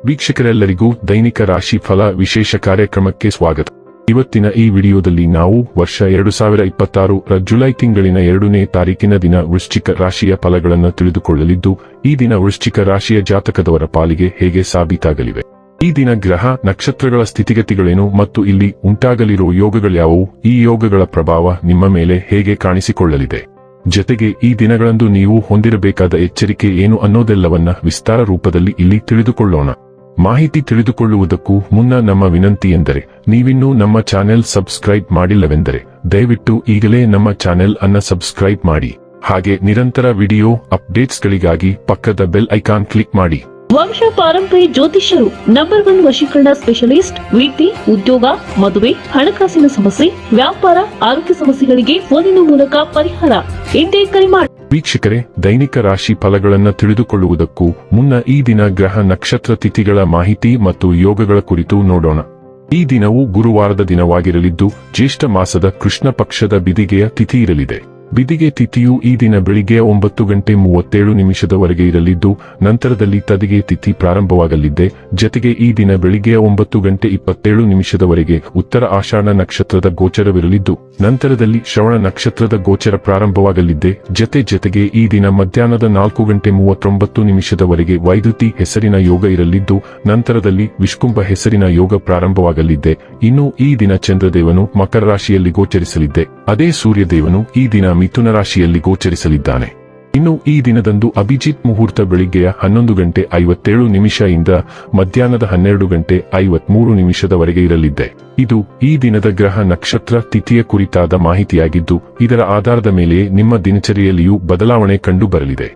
ವೀಕ್ಷಕರೆಲ್ಲರಿಗೂ ದೈನಿಕ ರಾಶಿ ಫಲ ವಿಶೇಷ ಕಾರ್ಯಕ್ರಮಕ್ಕೆ ಸ್ವಾಗತ. ಇವತ್ತಿನ ಈ ವಿಡಿಯೋದಲ್ಲಿ ನಾವು ವರ್ಷ 2026 ಜುಲೈ ತಿಂಗಳಿನ 2ನೇ ತಾರೀಕಿನ ದಿನ ವೃಶ್ಚಿಕ ರಾಶಿಯ ಫಲಗಳನ್ನು ತಿಳಿದುಕೊಳ್ಳಲಿದ್ದು, ಈ ದಿನ ವೃಶ್ಚಿಕ ರಾಶಿಯ ಜಾತಕದವರ ಪಾಲಿಗೆ ಹೇಗೆ ಸಾಬೀತಾಗಲಿವೆ, ಈ ದಿನ ಗ್ರಹ ನಕ್ಷತ್ರಗಳ ಸ್ಥಿತಿಗತಿಗಳೇನು ಮತ್ತು ಇಲ್ಲಿ ಉಂಟಾಗಲಿರುವ ಯೋಗಗಳ್ಯಾವುವು, ಈ ಯೋಗಗಳ ಪ್ರಭಾವ ನಿಮ್ಮ ಮೇಲೆ ಹೇಗೆ ಕಾಣಿಸಿಕೊಳ್ಳಲಿದೆ, ಜೊತೆಗೆ ಈ ದಿನಗಳಂದು ನೀವು ಹೊಂದಿರಬೇಕಾದ ಎಚ್ಚರಿಕೆ ಏನು ಅನ್ನೋದೆಲ್ಲವನ್ನ ವಿಸ್ತಾರ ರೂಪದಲ್ಲಿ ಇಲ್ಲಿ ತಿಳಿದುಕೊಳ್ಳೋಣ. ಮಾಹಿತಿ ತಿಳಿದುಕೊಳ್ಳುವುದಕ್ಕೂ ಮುನ್ನ ನಮ್ಮ ವಿನಂತಿ ಎಂದರೆ, ನೀವಿನ್ನೂ ನಮ್ಮ ಚಾನೆಲ್ ಸಬ್ಸ್ಕ್ರೈಬ್ ಮಾಡಿಲ್ಲವೆಂದರೆ ದಯವಿಟ್ಟು ಈಗಲೇ ನಮ್ಮ ಚಾನೆಲ್ ಅನ್ನ ಸಬ್ಸ್ಕ್ರೈಬ್ ಮಾಡಿ. ಹಾಗೆ ನಿರಂತರ ವಿಡಿಯೋ ಅಪ್ಡೇಟ್ಸ್ಗಳಿಗಾಗಿ ಪಕ್ಕದ ಬೆಲ್ ಐಕಾನ್ ಕ್ಲಿಕ್ ಮಾಡಿ. ವಂಶ ಪಾರಂಪರ್ಯ ಜ್ಯೋತಿಷ್ಯರು ನಂಬರ್ 1 ವಶೀಕರಣ ಸ್ಪೆಷಲಿಸ್ಟ್. ವೃತ್ತಿ, ಉದ್ಯೋಗ, ಮದುವೆ, ಹಣಕಾಸಿನ ಸಮಸ್ಯೆ, ವ್ಯಾಪಾರ, ಆರೋಗ್ಯ ಸಮಸ್ಯೆಗಳಿಗೆ ಫೋನಿನ ಮೂಲಕ ಪರಿಹಾರ. ಇಂದೇ ಕರೆ ಮಾಡಿ. ವೀಕ್ಷಕರೇ, ದೈನಿಕ ರಾಶಿ ಫಲಗಳನ್ನು ತಿಳಿದುಕೊಳ್ಳುವುದಕ್ಕೂ ಮುನ್ನ ಈ ದಿನ ಗ್ರಹ ನಕ್ಷತ್ರ ತಿಥಿಗಳ ಮಾಹಿತಿ ಮತ್ತು ಯೋಗಗಳ ಕುರಿತು ನೋಡೋಣ. ಈ ದಿನವು ಗುರುವಾರದ ದಿನವಾಗಿರಲಿದ್ದು, ಜ್ಯೇಷ್ಠ ಮಾಸದ ಕೃಷ್ಣ ಪಕ್ಷದ ಬಿದಿಗೆಯ ತಿಥಿ ಇರಲಿದೆ. ಬಿದಿಗೆ ತಿಥಿಯು ಈ ದಿನ ಬೆಳಿಗ್ಗೆ 9:37 ಇರಲಿದ್ದು, ನಂತರದಲ್ಲಿ ತದಿಗೆ ತಿಥಿ ಪ್ರಾರಂಭವಾಗಲಿದೆ. ಜತೆಗೆ ಈ ದಿನ ಬೆಳಿಗ್ಗೆ 9:27 ಉತ್ತರ ಆಷಾಢ ನಕ್ಷತ್ರದ ಗೋಚರವಿರಲಿದ್ದು, ನಂತರದಲ್ಲಿ ಶ್ರವಣ ನಕ್ಷತ್ರದ ಗೋಚರ ಪ್ರಾರಂಭವಾಗಲಿದೆ. ಜತೆಗೆ ಈ ದಿನ ಮಧ್ಯಾಹ್ನದ 4:39 ವೈದ್ಯುತಿ ಹೆಸರಿನ ಯೋಗ ಇರಲಿದ್ದು, ನಂತರದಲ್ಲಿ ವಿಷ್ಕುಂಭ ಹೆಸರಿನ ಯೋಗ ಪ್ರಾರಂಭವಾಗಲಿದೆ. ಇನ್ನು ಈ ದಿನ ಚಂದ್ರದೇವನು ಮಕರ ರಾಶಿಯಲ್ಲಿ ಗೋಚರಿಸಲಿದೆ. ಅದೇ ಸೂರ್ಯದೇವನು ಈ ದಿನ ಮಿಥುನ ರಾಶಿಯಲ್ಲಿ ಗೋಚರಿಸಲಿದ್ದಾನೆ. ಇನ್ನು ಈ ದಿನದಂದು ಅಭಿಜಿತ್ ಮುಹೂರ್ತ ಬೆಳಿಗ್ಗೆಯ 11:57 ಇಂದ ಮಧ್ಯಾಹ್ನದ 12:53 ಇರಲಿದೆ. ಇದು ಈ ದಿನದ ಗ್ರಹ ನಕ್ಷತ್ರ ತಿಥಿಯ ಕುರಿತಾದ ಮಾಹಿತಿಯಾಗಿದ್ದು, ಇದರ ಆಧಾರದ ಮೇಲೆ ನಿಮ್ಮ ದಿನಚರಿಯಲ್ಲಿಯೂ ಬದಲಾವಣೆ ಕಂಡು ಬರಲಿದೆ.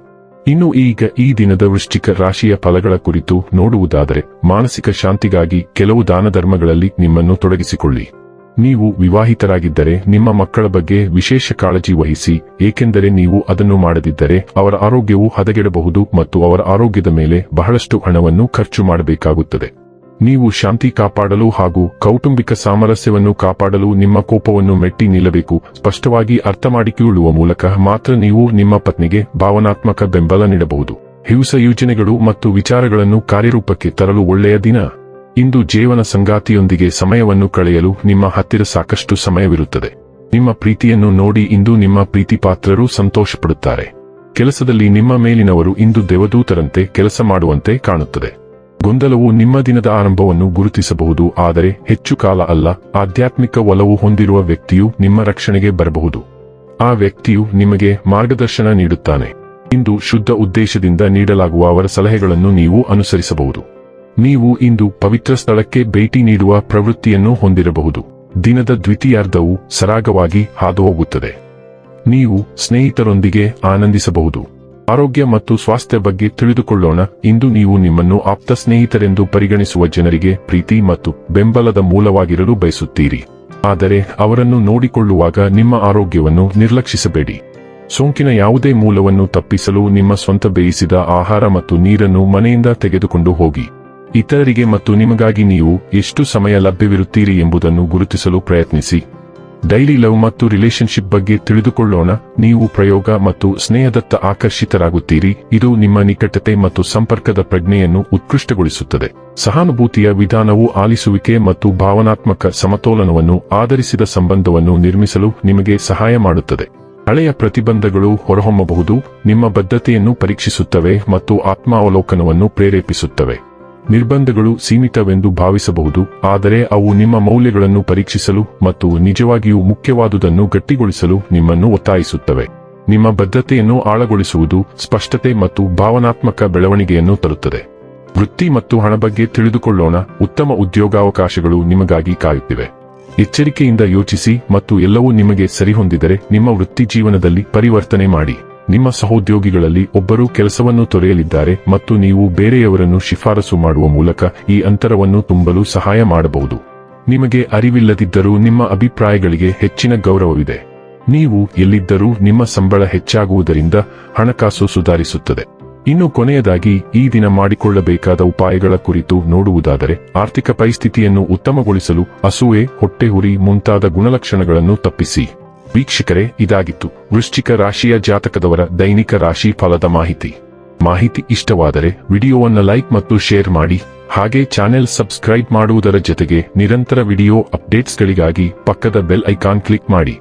ಇನ್ನು ಈಗ ಈ ದಿನದ ವೃಶ್ಚಿಕ ರಾಶಿಯ ಫಲಗಳ ಕುರಿತು ನೋಡುವುದಾದರೆ, ಮಾನಸಿಕ ಶಾಂತಿಗಾಗಿ ಕೆಲವು ದಾನ ಧರ್ಮಗಳಲ್ಲಿ ನಿಮ್ಮನ್ನು ತೊಡಗಿಸಿಕೊಳ್ಳಿ. ನೀವು ವಿವಾಹಿತರಾಗಿದ್ದರೆ ನಿಮ್ಮ ಮಕ್ಕಳ ಬಗ್ಗೆ ವಿಶೇಷ ಕಾಳಜಿ ವಹಿಸಿ, ಏಕೆಂದರೆ ನೀವು ಅದನ್ನು ಮಾಡದಿದ್ದರೆ ಅವರ ಆರೋಗ್ಯವು ಹದಗೆಡಬಹುದು ಮತ್ತು ಅವರ ಆರೋಗ್ಯದ ಮೇಲೆ ಬಹಳಷ್ಟು ಹಣವನ್ನು ಖರ್ಚು ಮಾಡಬೇಕಾಗುತ್ತದೆ. ನೀವು ಶಾಂತಿ ಕಾಪಾಡಲು ಹಾಗೂ ಕೌಟುಂಬಿಕ ಸಾಮರಸ್ಯವನ್ನು ಕಾಪಾಡಲು ನಿಮ್ಮ ಕೋಪವನ್ನು ಮೆಟ್ಟಿ ನಿಲ್ಲಬೇಕು. ಸ್ಪಷ್ಟವಾಗಿ ಅರ್ಥಮಾಡಿಕೊಳ್ಳುವ ಮೂಲಕ ಮಾತ್ರ ನೀವು ನಿಮ್ಮ ಪತ್ನಿಗೆ ಭಾವನಾತ್ಮಕ ಬೆಂಬಲ ನೀಡಬಹುದು. ಹೊಸ ಯೋಜನೆಗಳು ಮತ್ತು ವಿಚಾರಗಳನ್ನು ಕಾರ್ಯರೂಪಕ್ಕೆ ತರಲು ಒಳ್ಳೆಯ ದಿನ. ಇಂದು ಜೀವನ ಸಂಗಾತಿಯೊಂದಿಗೆ ಸಮಯವನ್ನು ಕಳೆಯಲು ನಿಮ್ಮ ಹತ್ತಿರ ಸಾಕಷ್ಟು ಸಮಯವಿರುತ್ತದೆ. ನಿಮ್ಮ ಪ್ರೀತಿಯನ್ನು ನೋಡಿ ಇಂದು ನಿಮ್ಮ ಪ್ರೀತಿಪಾತ್ರರು ಸಂತೋಷಪಡುತ್ತಾರೆ. ಕೆಲಸದಲ್ಲಿ ನಿಮ್ಮ ಮೇಲಿನವರು ಇಂದು ದೇವದೂತರಂತೆ ಕೆಲಸ ಮಾಡುವಂತೆ ಕಾಣುತ್ತದೆ. ಗೊಂದಲವು ನಿಮ್ಮ ದಿನದ ಆರಂಭವನ್ನು ಗುರುತಿಸಬಹುದು, ಆದರೆ ಹೆಚ್ಚು ಕಾಲ ಅಲ್ಲ. ಆಧ್ಯಾತ್ಮಿಕ ಒಲವು ಹೊಂದಿರುವ ವ್ಯಕ್ತಿಯು ನಿಮ್ಮ ರಕ್ಷಣೆಗೆ ಬರಬಹುದು. ಆ ವ್ಯಕ್ತಿಯು ನಿಮಗೆ ಮಾರ್ಗದರ್ಶನ ನೀಡುತ್ತಾನೆ. ಇಂದು ಶುದ್ಧ ಉದ್ದೇಶದಿಂದ ನೀಡಲಾಗುವ ಅವರ ಸಲಹೆಗಳನ್ನು ನೀವು ಅನುಸರಿಸಬಹುದು. ನೀವು ಇಂದು ಪವಿತ್ರ ಸ್ಥಳಕ್ಕೆ ಭೇಟಿ ನೀಡುವ ಪ್ರವೃತ್ತಿಯನ್ನು ಹೊಂದಿರಬಹುದು. ದಿನದ ದ್ವಿತೀಯಾರ್ಧವು ಸರಾಗವಾಗಿ ಹಾದುಹೋಗುತ್ತದೆ. ನೀವು ಸ್ನೇಹಿತರೊಂದಿಗೆ ಆನಂದಿಸಬಹುದು. ಆರೋಗ್ಯ ಮತ್ತು ಸ್ವಾಸ್ಥ್ಯ ಬಗ್ಗೆ ತಿಳಿದುಕೊಳ್ಳೋಣ. ಇಂದು ನೀವು ನಿಮ್ಮನ್ನು ಆಪ್ತ ಸ್ನೇಹಿತರೆಂದು ಪರಿಗಣಿಸುವ ಜನರಿಗೆ ಪ್ರೀತಿ ಮತ್ತು ಬೆಂಬಲದ ಮೂಲವಾಗಿರಲು ಬಯಸುತ್ತೀರಿ. ಆದರೆ ಅವರನ್ನು ನೋಡಿಕೊಳ್ಳುವಾಗ ನಿಮ್ಮ ಆರೋಗ್ಯವನ್ನು ನಿರ್ಲಕ್ಷಿಸಬೇಡಿ. ಸೋಂಕಿನ ಯಾವುದೇ ಮೂಲವನ್ನು ತಪ್ಪಿಸಲು ನಿಮ್ಮ ಸ್ವಂತ ಬೇಯಿಸಿದ ಆಹಾರ ಮತ್ತು ನೀರನ್ನು ಮನೆಯಿಂದ ತೆಗೆದುಕೊಂಡು ಹೋಗಿ. ಇತರರಿಗೆ ಮತ್ತು ನಿಮಗಾಗಿ ನೀವು ಎಷ್ಟು ಸಮಯ ಲಭ್ಯವಿರುತ್ತೀರಿ ಎಂಬುದನ್ನು ಗುರುತಿಸಲು ಪ್ರಯತ್ನಿಸಿ. ಡೈಲಿ ಲವ್ ಮತ್ತು ರಿಲೇಶನ್ಶಿಪ್ ಬಗ್ಗೆ ತಿಳಿದುಕೊಳ್ಳೋಣ. ನೀವು ಪ್ರಯೋಗ ಮತ್ತು ಸ್ನೇಹದತ್ತ ಆಕರ್ಷಿತರಾಗುತ್ತೀರಿ. ಇದು ನಿಮ್ಮ ನಿಕಟತೆ ಮತ್ತು ಸಂಪರ್ಕದ ಪ್ರಜ್ಞೆಯನ್ನು ಉತ್ಕೃಷ್ಟಗೊಳಿಸುತ್ತದೆ. ಸಹಾನುಭೂತಿಯ ವಿಧಾನವು ಆಲಿಸುವಿಕೆ ಮತ್ತು ಭಾವನಾತ್ಮಕ ಸಮತೋಲನವನ್ನು ಆಧರಿಸಿದ ಸಂಬಂಧವನ್ನು ನಿರ್ಮಿಸಲು ನಿಮಗೆ ಸಹಾಯ ಮಾಡುತ್ತದೆ. ಹಳೆಯ ಪ್ರತಿಬಂಧಗಳು ಹೊರಹೊಮ್ಮಬಹುದು, ನಿಮ್ಮ ಬದ್ಧತೆಯನ್ನು ಪರೀಕ್ಷಿಸುತ್ತವೆ ಮತ್ತು ಆತ್ಮಾವಲೋಕನವನ್ನು ಪ್ರೇರೇಪಿಸುತ್ತವೆ. ನಿರ್ಬಂಧಗಳು ಸೀಮಿತವೆಂದು ಭಾವಿಸಬಹುದು, ಆದರೆ ಅವು ನಿಮ್ಮ ಮೌಲ್ಯಗಳನ್ನು ಪರೀಕ್ಷಿಸಲು ಮತ್ತು ನಿಜವಾಗಿಯೂ ಮುಖ್ಯವಾದುದನ್ನು ಗಟ್ಟಿಗೊಳಿಸಲು ನಿಮ್ಮನ್ನು ಒತ್ತಾಯಿಸುತ್ತವೆ. ನಿಮ್ಮ ಬದ್ಧತೆಯನ್ನು ಆಳಗೊಳಿಸುವುದು ಸ್ಪಷ್ಟತೆ ಮತ್ತು ಭಾವನಾತ್ಮಕ ಬೆಳವಣಿಗೆಯನ್ನು ತರುತ್ತದೆ. ವೃತ್ತಿ ಮತ್ತು ಹಣ ಬಗ್ಗೆ ತಿಳಿದುಕೊಳ್ಳೋಣ. ಉತ್ತಮ ಉದ್ಯೋಗಾವಕಾಶಗಳು ನಿಮಗಾಗಿ ಕಾಯುತ್ತಿವೆ. ಎಚ್ಚರಿಕೆಯಿಂದ ಯೋಚಿಸಿ ಮತ್ತು ಎಲ್ಲವೂ ನಿಮಗೆ ಸರಿಹೊಂದಿದರೆ ನಿಮ್ಮ ವೃತ್ತಿ ಜೀವನದಲ್ಲಿ ಪರಿವರ್ತನೆ ಮಾಡಿ. ನಿಮ್ಮ ಸಹೋದ್ಯೋಗಿಗಳಲ್ಲಿ ಒಬ್ಬರು ಕೆಲಸವನ್ನು ತೊರೆಯಲಿದ್ದಾರೆ ಮತ್ತು ನೀವು ಬೇರೆಯವರನ್ನು ಶಿಫಾರಸು ಮಾಡುವ ಮೂಲಕ ಈ ಅಂತರವನ್ನು ತುಂಬಲು ಸಹಾಯ ಮಾಡಬಹುದು. ನಿಮಗೆ ಅರಿವಿಲ್ಲದಿದ್ದರೂ ನಿಮ್ಮ ಅಭಿಪ್ರಾಯಗಳಿಗೆ ಹೆಚ್ಚಿನ ಗೌರವವಿದೆ. ನೀವು ಎಲ್ಲಿದ್ದರೂ ನಿಮ್ಮ ಸಂಬಳ ಹೆಚ್ಚಾಗುವುದರಿಂದ ಹಣಕಾಸು ಸುಧಾರಿಸುತ್ತದೆ. ಇನ್ನು ಕೊನೆಯದಾಗಿ ಈ ದಿನ ಮಾಡಿಕೊಳ್ಳಬೇಕಾದ ಉಪಾಯಗಳ ಕುರಿತು ನೋಡುವುದಾದರೆ, ಆರ್ಥಿಕ ಪರಿಸ್ಥಿತಿಯನ್ನು ಉತ್ತಮಗೊಳಿಸಲು ಅಸೂಯೆ, ಹೊಟ್ಟೆಹುರಿ ಮುಂತಾದ ಗುಣಲಕ್ಷಣಗಳನ್ನು ತಪ್ಪಿಸಿ. ವೀಕ್ಷಕರೇ, ಇದಾಗಿತ್ತು ವೃಶ್ಚಿಕ ರಾಶಿಯ ಜಾತಕದವರ ದೈನಿಕ ರಾಶಿ ಫಲದ ಮಾಹಿತಿ. ಇಷ್ಟವಾದರೆ ವಿಡಿಯೋವನ್ನು ಲೈಕ್ ಮತ್ತು ಶೇರ್ ಮಾಡಿ. ಹಾಗೆ ಚಾನೆಲ್ ಸಬ್ಸ್ಕ್ರೈಬ್ ಮಾಡುವುದರ ಜೊತೆಗೆ ನಿರಂತರ ವಿಡಿಯೋ ಅಪ್ಡೇಟ್ಸ್ಗಳಿಗಾಗಿ ಪಕ್ಕದ ಬೆಲ್ ಐಕಾನ್ ಕ್ಲಿಕ್ ಮಾಡಿ.